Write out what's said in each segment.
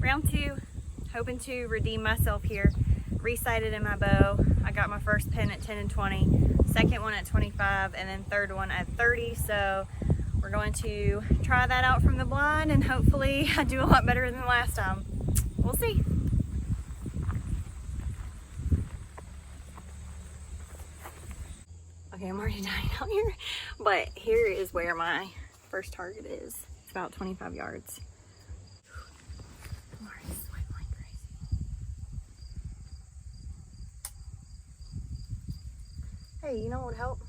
Round 2, hoping to redeem myself here. Resighted in my bow. I got my first pin at 10 and 20, second one at 25, and then third one at 30. So we're going to try that out from the blind, and hopefully I do a lot better than last time. We'll see. Okay, I'm already dying out here, but here is where my first target is. It's about 25 yards. I'm already sweating like crazy. Hey, you know what would help?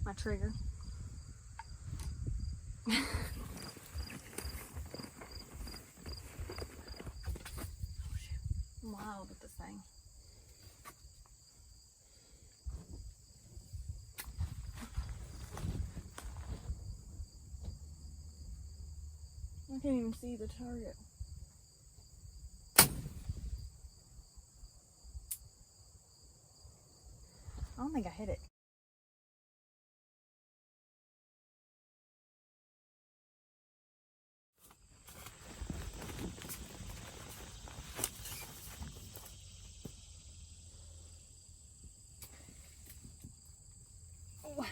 My trigger. Oh, shoot. I'm wild with this thing. I can't even see the target. I don't think I hit it. Oh.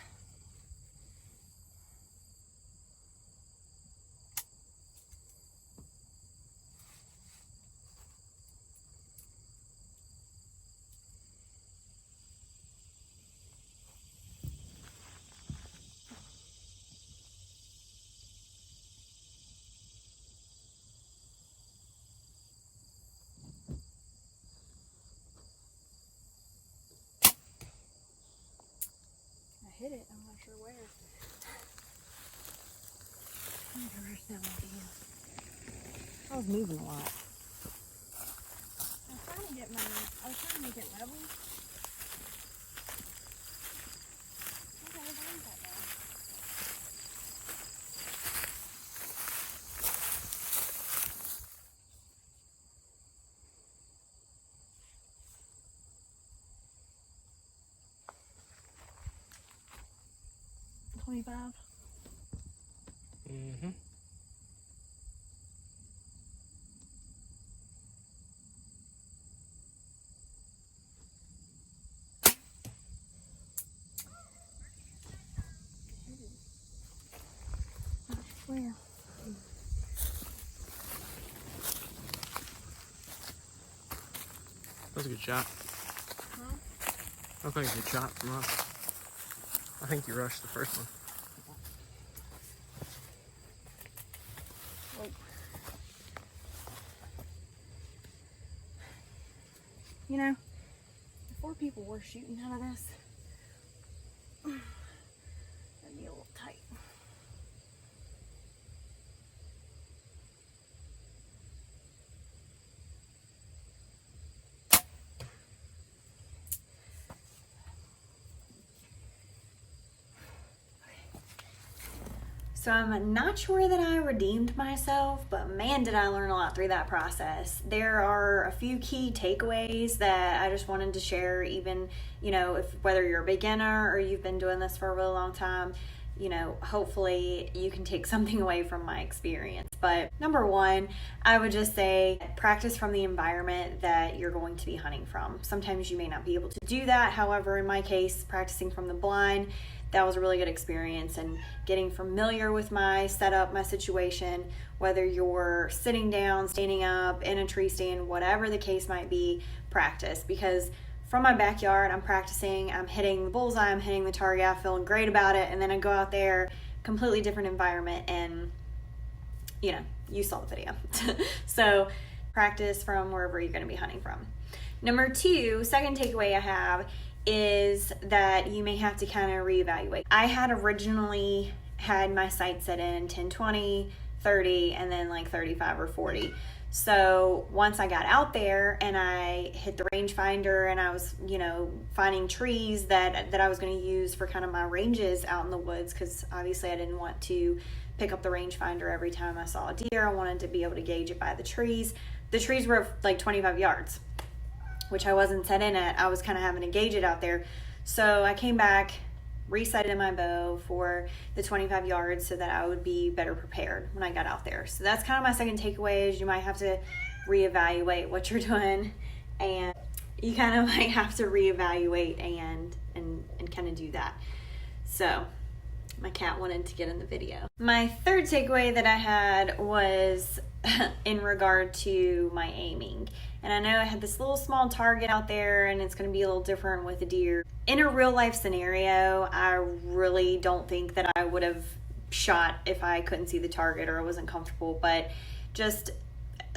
Hit it, I'm not sure where. I'm gonna rush that one again. I was moving a lot. I was trying to make it level. Okay, where is that now? $25. Mm-hmm. Where? That was a good shot. Huh? That was a good shot from us. I think you rushed the first one. Wait. You know, if 4 people were shooting out of this, that'd be a little tight. So I'm not sure that I redeemed myself, but man, did I learn a lot through that process. There are a few key takeaways that I just wanted to share, even, you know, if whether you're a beginner or you've been doing this for a really long time, you know, hopefully you can take something away from my experience. But number 1, I would just say practice from the environment that you're going to be hunting from. Sometimes you may not be able to do that. However, in my case, practicing from the blind, that was a really good experience, and getting familiar with my setup, my situation, whether you're sitting down, standing up, in a tree stand, whatever the case might be, practice. Because from my backyard, I'm practicing, I'm hitting the bullseye, I'm hitting the target, I'm feeling great about it, and then I go out there, completely different environment, and you know, you saw the video. So practice from wherever you're going to be hunting from. Number 2, second takeaway I have is that you may have to kind of reevaluate. I had originally had my sight set in 10, 20, 30, and then like 35 or 40. So once I got out there and I hit the rangefinder and I was, you know, finding trees that I was going to use for kind of my ranges out in the woods, because obviously I didn't want to pick up the rangefinder every time I saw a deer. I wanted to be able to gauge it by the trees. The trees were like 25 yards, which I wasn't set in at. I was kind of having to gauge it out there. So I came back, reset in my bow for the 25 yards so that I would be better prepared when I got out there. So that's kind of my second takeaway, is you might have to reevaluate what you're doing, and you kind of might have to reevaluate and kind of do that. So my cat wanted to get in the video. My third takeaway that I had was in regard to my aiming. And I know I had this little small target out there, and it's going to be a little different with a deer. In a real life scenario, I really don't think that I would have shot if I couldn't see the target or I wasn't comfortable. But just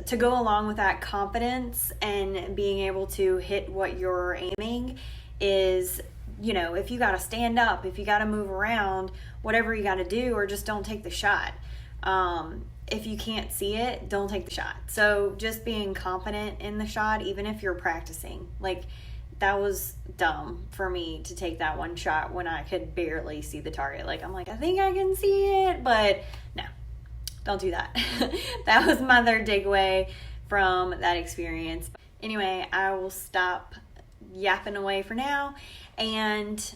to go along with that confidence and being able to hit what you're aiming is, you know, if you got to stand up, if you got to move around, whatever you got to do, or just don't take the shot. If you can't see it, don't take the shot. So just being confident in the shot, even if you're practicing. Like, that was dumb for me to take that one shot when I could barely see the target. Like, I'm like, I think I can see it, but no, don't do that. That was my third takeaway from that experience. Anyway, I will stop yapping away for now, and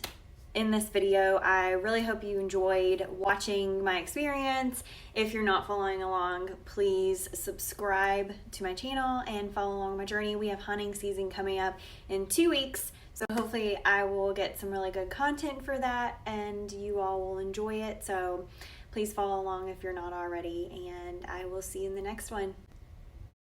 in this video, I really hope you enjoyed watching my experience. If you're not following along, please subscribe to my channel and follow along my journey. We have hunting season coming up in 2 weeks, so hopefully I will get some really good content for that and you all will enjoy it. So please follow along if you're not already, and I will see you in the next one.